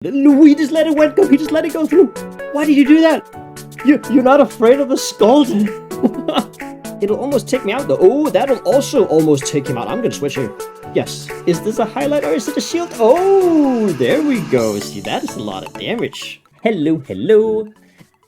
Louis, just let it go. He just let it go through. Why did you do that? You're not afraid of the scald? It'll almost take me out though. Oh, that'll also almost take him out. I'm gonna switch here. Yes. Is this a highlight or is it a shield? Oh, there we go. See, that is a lot of damage. Hello.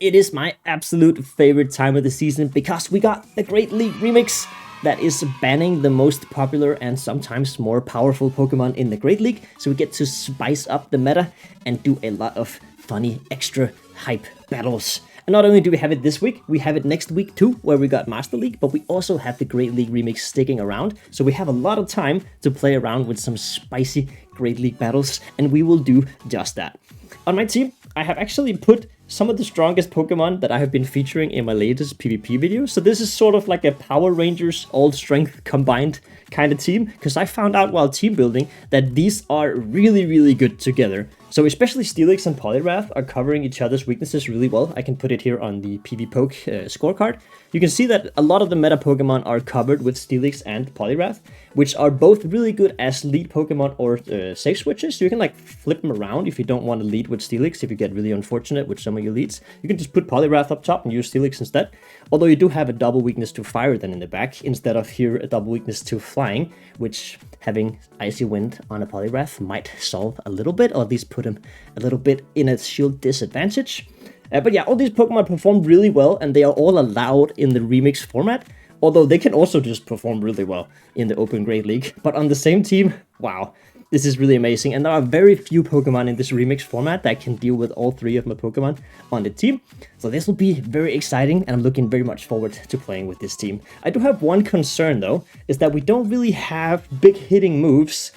It is my absolute favorite time of the season because we got the Great League remix that is banning the most popular and sometimes more powerful Pokemon in the Great League. So we get to spice up the meta and do a lot of funny, extra hype battles. And not only do we have it this week, we have it next week too, where we got Master League, but we also have the Great League remix sticking around. So we have a lot of time to play around with some spicy Great League battles, and we will do just that. On my team, I have actually put some of the strongest Pokemon that I have been featuring in my latest PvP videos. So this is sort of like a Power Rangers all strength combined kind of team, because I found out while team building that these are really good together. So especially Steelix and Poliwrath are covering each other's weaknesses really well. I can put it here on the PvPoke scorecard. You can see that a lot of the meta Pokemon are covered with Steelix and Poliwrath, which are both really good as lead Pokemon or safe switches. So you can like flip them around if you don't want to lead with Steelix. If you get really unfortunate with some of your leads, you can just put Poliwrath up top and use Steelix instead. Although you do have a double weakness to fire then in the back, instead of here a double weakness to flying, which having Icy Wind on a Poliwrath might solve a little bit, or at least put him a little bit in a shield disadvantage. But yeah, all these Pokemon perform really well, and they are all allowed in the remix format, although they can also just perform really well in the Open Great League. But on the same team, wow, this is really amazing, and there are very few Pokemon in this remix format that can deal with all three of my Pokemon on the team. So this will be very exciting, and I'm looking very much forward to playing with this team. I do have one concern though, is that we don't really have big hitting moves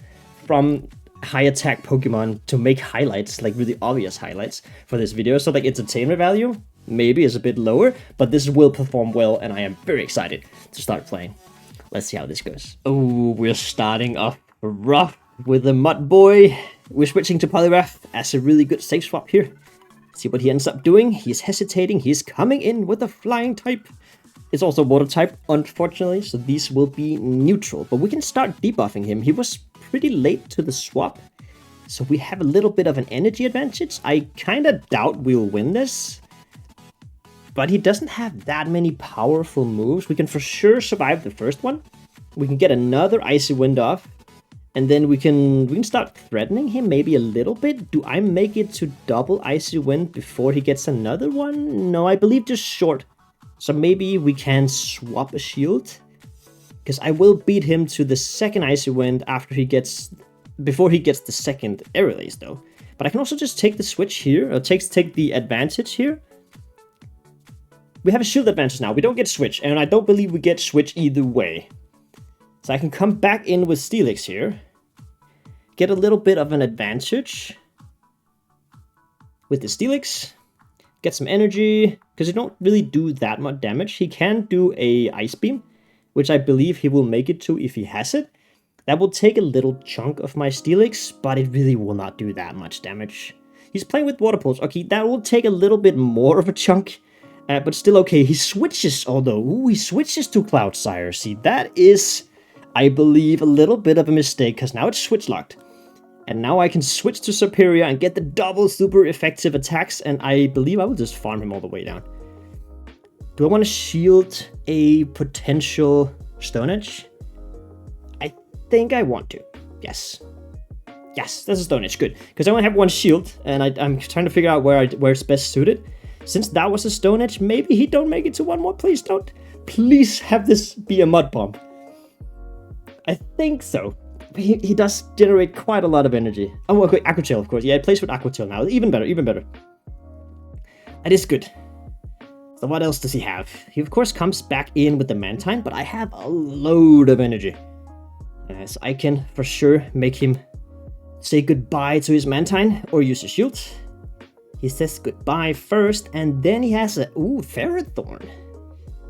from high attack Pokemon to make highlights, like really obvious highlights for this video. So like entertainment value maybe is a bit lower, but this will perform well, and I am very excited to start playing. Let's see how this goes. Oh, we're starting off rough with the Mud Boy. We're switching to Poliwrath as a really good safe swap here. See what he ends up doing. He's hesitating. He's coming in with a flying type. It's also water type, unfortunately, so these will be neutral. But we can start debuffing him. He was pretty late to the swap, so we have a little bit of an energy advantage. I kind of doubt we'll win this, but he doesn't have that many powerful moves. We can for sure survive the first one. We can get another Icy Wind off, and then we can start threatening him maybe a little bit. Do I make it to double Icy Wind before he gets another one? No, I believe just short. So maybe we can swap a shield, because I will beat him to the second Icy Wind before he gets the second Air Release though. But I can also just take the switch here, or take the advantage here. We have a shield advantage now. We don't get switch, and I don't believe we get switch either way. So I can come back in with Steelix here, get a little bit of an advantage with the Steelix, get some energy, because he don't really do that much damage. He can do a Ice Beam, which I believe he will make it to if he has it. That will take a little chunk of my Steelix, but it really will not do that much damage. He's playing with Water Pulse. Okay, that will take a little bit more of a chunk, but still okay. He switches, although. Ooh, he switches to Cloudsire. See, that is, I believe, a little bit of a mistake, because now it's switch locked. And now I can switch to Superior and get the double super effective attacks, and I believe I will just farm him all the way down. Do I want to shield a potential Stone Edge? I think I want to. Yes. Yes, that's a Stone Edge. Good. Because I only have one shield, and I'm trying to figure out where it's best suited. Since that was a Stone Edge, maybe he don't make it to one more. Please don't. Please have this be a Mud Bomb. I think so. He does generate quite a lot of energy. Oh, okay, Aqua Tail, of course. Yeah, it plays with Aqua Tail now. Even better, even better. That is good. So what else does he have? He, of course, comes back in with the Mantine, but I have a load of energy. So I can, for sure, make him say goodbye to his Mantine, or use a shield. He says goodbye first, and then he has a... Ooh, Ferrothorn.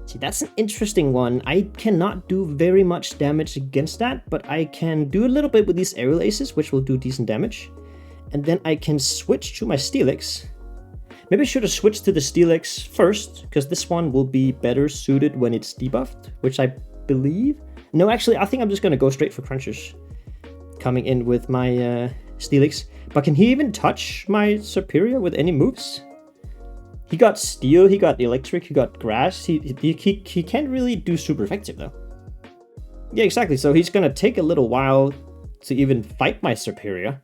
See, that's an interesting one. I cannot do very much damage against that, but I can do a little bit with these Air Releases, which will do decent damage. And then I can switch to my Steelix. Maybe I should have switched to the Steelix first, because this one will be better suited when it's debuffed, which I believe... No, actually, I think I'm just going to go straight for Crunchers. Coming in with my Steelix. But can he even touch my superior with any moves? He got steel, he got electric, he got grass. He can't really do super effective though. Yeah, exactly. So he's gonna take a little while to even fight my superior.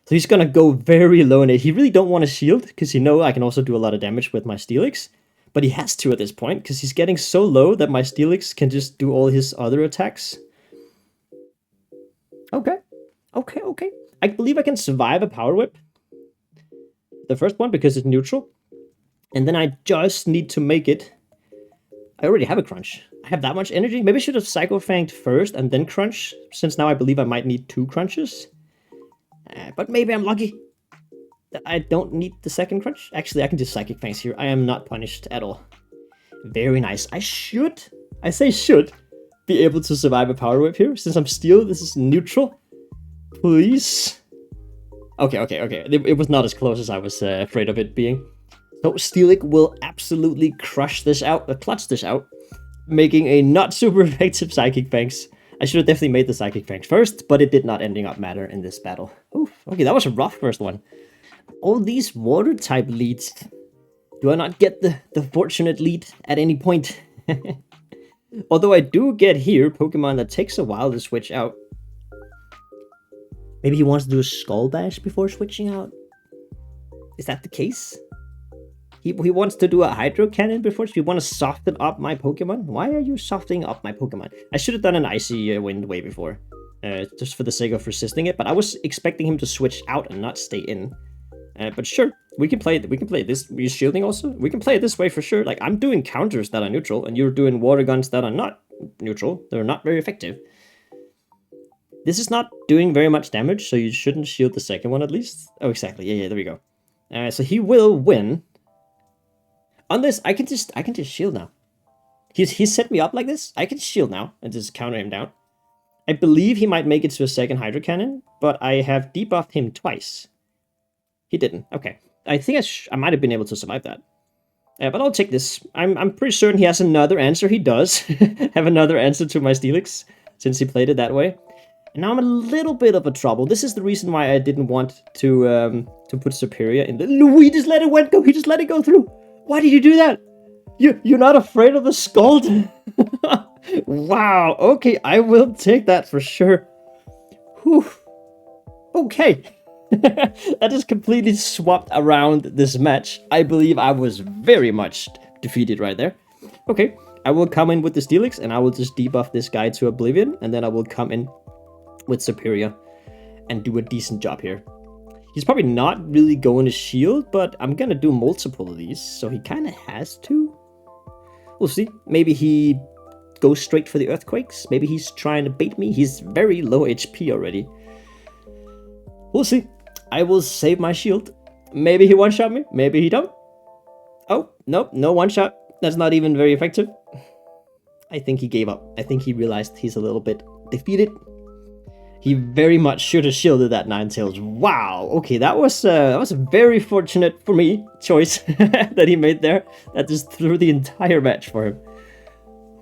So he's gonna go very low in it. He really don't want to shield because he know I can also do a lot of damage with my Steelix. But he has to at this point because he's getting so low that my Steelix can just do all his other attacks. Okay. I believe I can survive a Power Whip. The first one because it's neutral. And then I just need to make it. I already have a crunch. I have that much energy. Maybe I should have Psycho Fanged first and then crunch, since now I believe I might need 2 crunches. But maybe I'm lucky that I don't need the second crunch. Actually, I can do Psychic Fangs here. I am not punished at all. Very nice. I should be able to survive a Power Whip here. Since I'm steel, this is neutral. Please. Okay. It was not as close as I was afraid of it being. So Steelix will absolutely crush this out, clutch this out, making a not super effective Psychic Fangs. I should have definitely made the Psychic Fangs first, but it did not ending up matter in this battle. Oof, okay, that was a rough first one. All these water type leads. Do I not get the fortunate lead at any point? Although I do get here Pokemon that takes a while to switch out. Maybe he wants to do a Skull Bash before switching out? Is that the case? He wants to do a Hydro Cannon before, so you want to soften up my Pokemon? Why are you softening up my Pokemon? I should have done an Icy Wind way before, just for the sake of resisting it, but I was expecting him to switch out and not stay in. But sure, we can play this. Are you shielding also? We can play it this way for sure. Like, I'm doing counters that are neutral, and you're doing water guns that are not neutral. They're not very effective. This is not doing very much damage, so you shouldn't shield the second one at least. Oh, exactly. Yeah, there we go. So he will win. Unless I can just shield now. He's set me up like this. I can shield now and just counter him down. I believe he might make it to a second Hydro Cannon, but I have debuffed him twice. He didn't. Okay. I think I might have been able to survive that. But I'll take this. I'm pretty certain he has another answer. He does have another answer to my Steelix, since he played it that way. And now I'm a little bit of a trouble. This is the reason why I didn't want to put Superior in the... He just let it go. He just let it go through. Why did you do that? You're not afraid of the Scald? Wow. Okay, I will take that for sure. Whew. Okay. That just completely swapped around this match. I believe I was very much defeated right there. Okay, I will come in with the Steelix and I will just debuff this guy to Oblivion, and then I will come in with Superior and do a decent job here. He's probably not really going to shield, but I'm gonna do multiple of these, so he kind of has to. We'll see. Maybe he goes straight for the Earthquakes. Maybe he's trying to bait me. He's very low HP already. We'll see. I will save my shield. Maybe he one-shot me. Maybe he don't. Oh, nope, no one-shot. That's not even very effective. I think he gave up. I think he realized he's a little bit defeated. He very much should have shielded that Ninetales. Wow. Okay, that was a very fortunate for me choice that he made there. That just threw the entire match for him.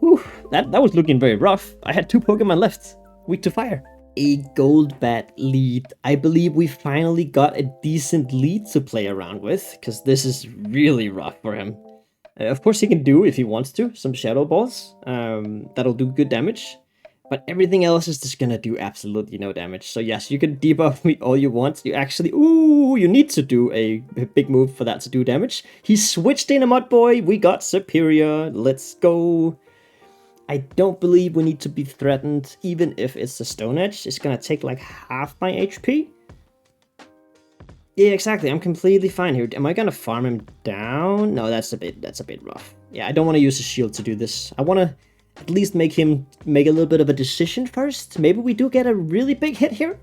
Whew, that was looking very rough. I had 2 Pokemon left. Weak to fire. A Golbat lead. I believe we finally got a decent lead to play around with, because this is really rough for him. Of course he can do, if he wants to, some Shadow Balls. That'll do good damage. But everything else is just gonna do absolutely no damage. So yes, you can debuff me all you want. You actually, you need to do a big move for that to do damage. He switched in a Mud Boy. We got Superior. Let's go. I don't believe we need to be threatened, even if it's the Stone Edge. It's gonna take like half my HP. Yeah, exactly. I'm completely fine here. Am I gonna farm him down? No, that's a bit rough. Yeah, I don't want to use a shield to do this. I want to at least make him make a little bit of a decision first. Maybe we do get a really big hit here.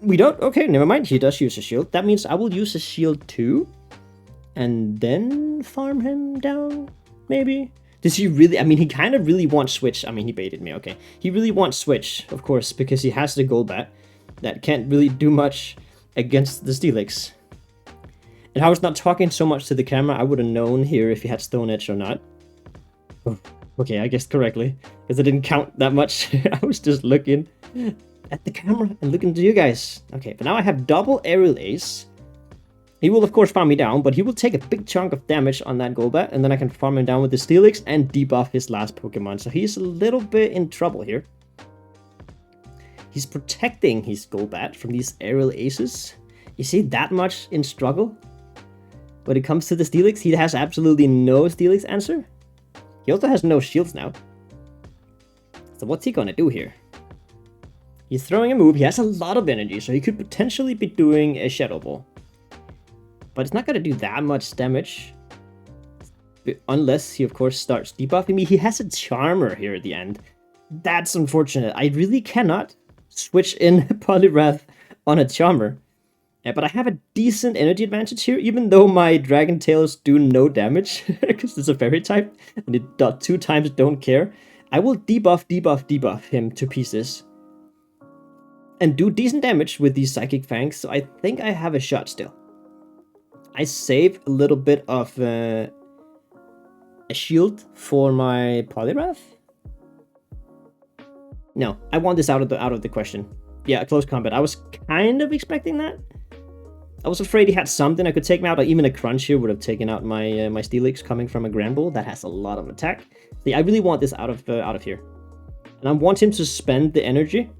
We don't? Okay, never mind. He does use a shield. That means I will use a shield too. And then farm him down, maybe? Does he really? I mean, he kind of really wants Switch. I mean, he baited me, okay. He really wants Switch, of course, because he has the Golbat. That can't really do much against the Steelix. And I was not talking so much to the camera, I would have known here if he had Stone Edge or not. Oh. Okay, I guessed correctly, because I didn't count that much. I was just looking. at the camera and look into you guys. Okay, but now I have double aerial ace. He will of course farm me down, but he will take a big chunk of damage on that Golbat, and then I can farm him down with the Steelix and debuff his last Pokemon. So he's a little bit in trouble here. He's protecting his Golbat from these aerial aces. Is he that much in struggle? When it comes to the Steelix, he has absolutely no Steelix answer. He also has no shields now. So what's he gonna do here? He's throwing a move. He has a lot of energy, so he could potentially be doing a Shadow Ball. But it's not going to do that much damage. Unless he, of course, starts debuffing me. He has a Charmer here at the end. That's unfortunate. I really cannot switch in Poliwrath on a Charmer. But I have a decent energy advantage here, even though my Dragon Tails do no damage. Because it's a Fairy type. And it does 2 times don't care. I will debuff him to pieces. And do decent damage with these Psychic Fangs. So I think I have a shot still. I save a little bit of a shield for my Poliwrath. No, I want this out of the question. Yeah, close combat. I was kind of expecting that. I was afraid he had something that could take me out, or even a Crunch here would have taken out my my Steelix coming from a Granbull that has a lot of attack. See, I really want this out of here, and I want him to spend the energy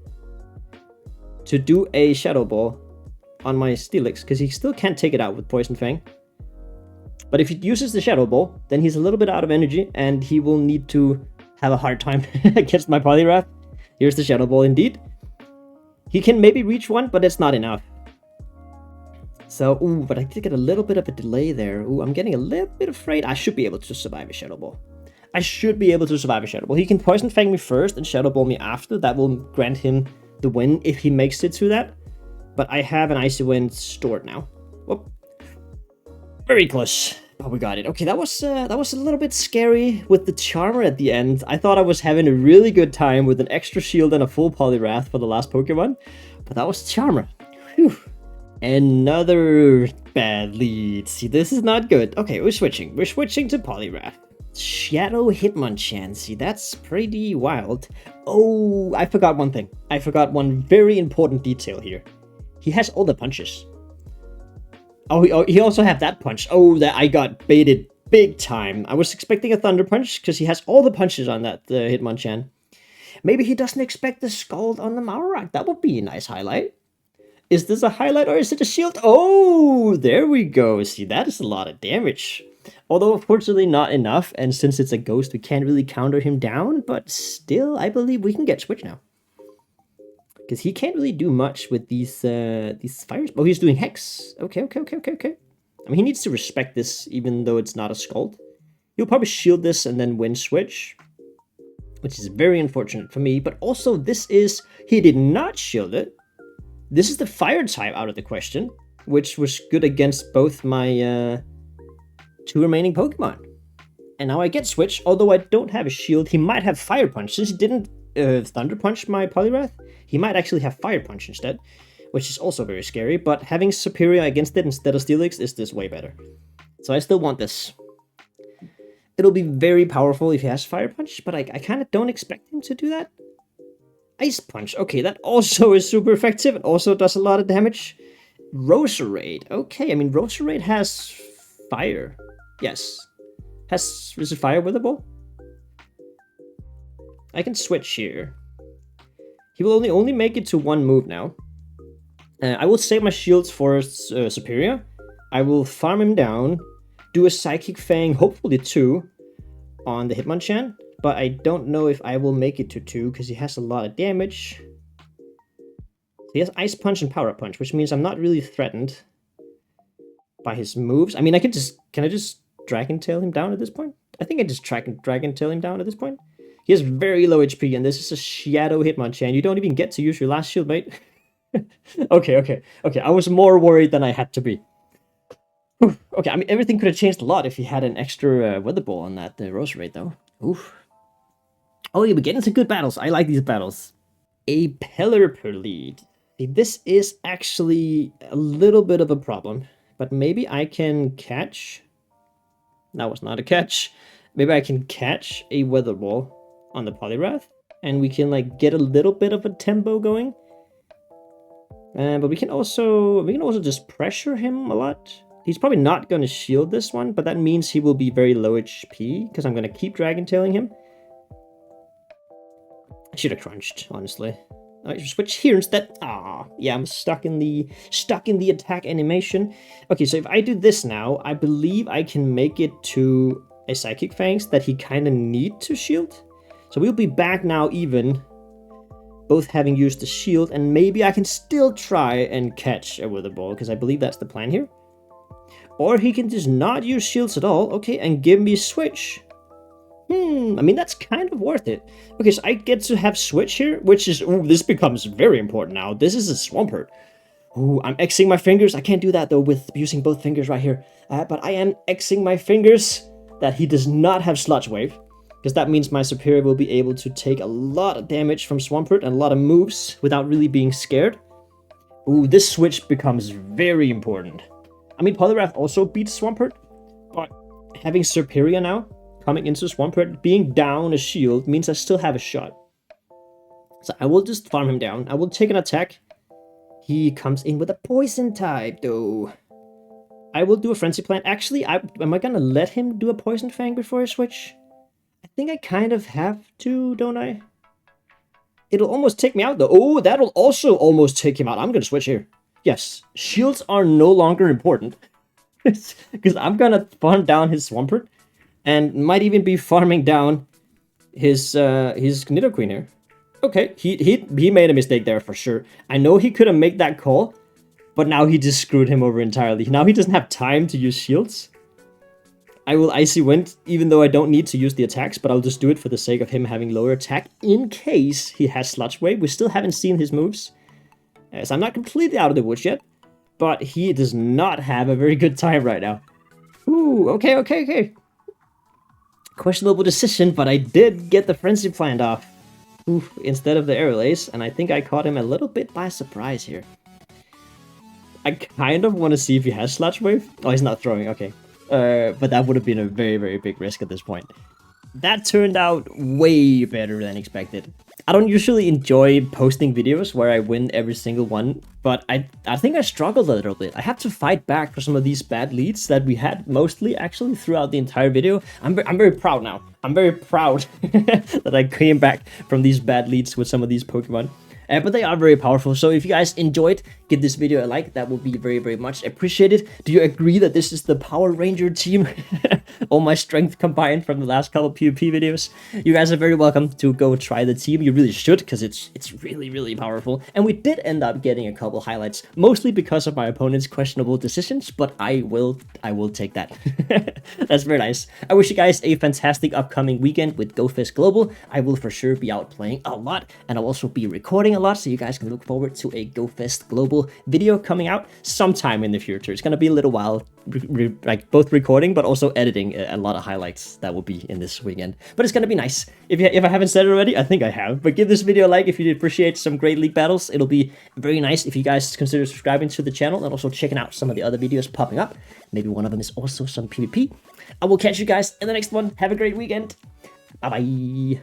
to do a Shadow Ball on my Steelix, because he still can't take it out with Poison Fang. But if he uses the Shadow Ball, then he's a little bit out of energy, and he will need to have a hard time against my Poliwrath. Here's the Shadow Ball indeed. He can maybe reach one, but it's not enough. So, ooh, but I did get a little bit of a delay there. Ooh, I'm getting a little bit afraid. I should be able to survive a Shadow Ball. I should be able to survive a Shadow Ball. He can Poison Fang me first and Shadow Ball me after. That will grant him the win if he makes it to that. But I have an Icy Wind stored now. Whoop. Very close. Oh, we got it. Okay, that was a little bit scary with the Charmer at the end. I thought I was having a really good time with an extra shield and a full Poliwrath for the last Pokemon. But that was Charmer. Whew. Another bad lead. See, this is not good. Okay, we're switching. We're switching to Poliwrath. Shadow Hitmonchan. See, that's pretty wild. Oh, I forgot one thing. I forgot one very important detail here. He has all the punches. Oh, he also have that punch. Oh, that I got baited big time. I was expecting a Thunder Punch because he has all the punches on that Hitmonchan. Maybe he doesn't expect the Scald on the Marowak. That would be a nice highlight. Is this a highlight or is it a shield? Oh, there we go. See, that is a lot of damage. Although, unfortunately, not enough. And since it's a ghost, we can't really counter him down. But still, I believe we can get Switch now. Because he can't really do much with these fires. Oh, he's doing Hex. Okay. I mean, he needs to respect this, even though it's not a Scald. He'll probably shield this and then win Switch. Which is very unfortunate for me. But also, this is... He did not shield it. This is the Fire type out of the question. Which was good against both my 2 remaining Pokemon. And now I get Switch. Although I don't have a shield, he might have Fire Punch. Since he didn't Thunder Punch my Poliwrath, he might actually have Fire Punch instead, which is also very scary, but having Superior against it instead of Steelix is this way better. So I still want this. It'll be very powerful if he has Fire Punch, but I kind of don't expect him to do that. Ice Punch, okay, that also is super effective. It also does a lot of damage. Roserade, okay, I mean, Roserade has Fire. Yes. Is it Fire with a ball? I can switch here. He will only make it to 1 move now. I will save my shields for Superior. I will farm him down, do a Psychic Fang, hopefully 2, on the Hitmonchan. But I don't know if I will make it to 2, because he has a lot of damage. He has Ice Punch and Power Punch, which means I'm not really threatened by his moves. I mean, can I just Dragon Tail him down at this point? I think I just Dragon Tail him down at this point. He has very low HP, and this is a Shadow Hitmonchan. You don't even get to use your last shield, mate. Okay. I was more worried than I had to be. Oof. Okay, I mean, everything could have changed a lot if he had an extra Weather Ball on that Roserade, though. Oof. Oh, yeah, we're getting some good battles. I like these battles. A Pelipper lead. See, this is actually a little bit of a problem, but maybe I can catch... That was not a catch. Maybe I can catch a Weather Ball on the Poliwrath, and we can like get a little bit of a tempo going. But we can also just pressure him a lot. He's probably not going to shield this one, but that means he will be very low HP, because I'm going to keep Dragon Tailing him. I should have crunched, honestly. I should switch here instead. Ah, yeah, I'm stuck in the attack animation. Okay, so if I do this now, I believe I can make it to a Psychic Fangs that he kind of need to shield. So we'll be back now even, both having used the shield, and maybe I can still try and catch a Wither Ball, because I believe that's the plan here. Or he can just not use shields at all, okay, and give me Switch. I mean, that's kind of worth it. Okay, so I get to have Switch here, which is, ooh, this becomes very important now. This is a Swampert. Ooh, I'm Xing my fingers. I can't do that, though, with using both fingers right here. But I am Xing my fingers that he does not have Sludge Wave, because that means my Superior will be able to take a lot of damage from Swampert and a lot of moves without really being scared. Ooh, this Switch becomes very important. I mean, Poliwrath also beats Swampert, but having Superior now, coming into Swampert, being down a shield, means I still have a shot. So I will just farm him down. I will take an attack. He comes in with a poison type, though. I will do a Frenzy Plant. Actually, am I gonna let him do a Poison Fang before I switch? I think I kind of have to, don't I? It'll almost take me out, though. Oh, that'll also almost take him out. I'm gonna switch here. Yes, shields are no longer important. Because I'm gonna farm down his Swampert. And might even be farming down his Nidoqueen here. Okay, he made a mistake there for sure. I know he could have made that call, but now he just screwed him over entirely. Now he doesn't have time to use shields. I will Icy Wind, even though I don't need to use the attacks, but I'll just do it for the sake of him having lower attack in case he has Sludge Wave. We still haven't seen his moves, so I'm not completely out of the woods yet, but he does not have a very good time right now. Ooh, okay. Questionable decision, but I did get the Frenzy Plant off. Oof, instead of the Aerolace, and I think I caught him a little bit by surprise here. I kind of want to see if he has Sludge Wave. Oh, he's not throwing, okay. But that would have been a very, very big risk at this point. That turned out way better than expected. I don't usually enjoy posting videos where I win every single one, but I think I struggled a little bit. I had to fight back for some of these bad leads that we had mostly actually throughout the entire video. I'm very proud now. I'm very proud that I came back from these bad leads with some of these Pokemon. But they are very powerful, so if you guys enjoyed, give this video a like. That would be very, very much appreciated. Do you agree that this is the Power Ranger team? All my strength combined from the last couple PvP videos. You guys are very welcome to go try the team. You really should, because it's really, really powerful. And we did end up getting a couple highlights, mostly because of my opponent's questionable decisions, but I will take that. That's very nice. I wish you guys a fantastic upcoming weekend with GoFest Global. I will for sure be out playing a lot, and I'll also be recording a lot, so you guys can look forward to a GoFest Global video coming out sometime in the future. It's gonna be a little while, like both recording but also editing a lot of highlights that will be in this weekend. But it's gonna be nice. If I haven't said it already, I think I have. But give this video a like if you appreciate some great League battles. It'll be very nice if you guys consider subscribing to the channel and also checking out some of the other videos popping up. Maybe one of them is also some PvP. I will catch you guys in the next one. Have a great weekend. Bye bye.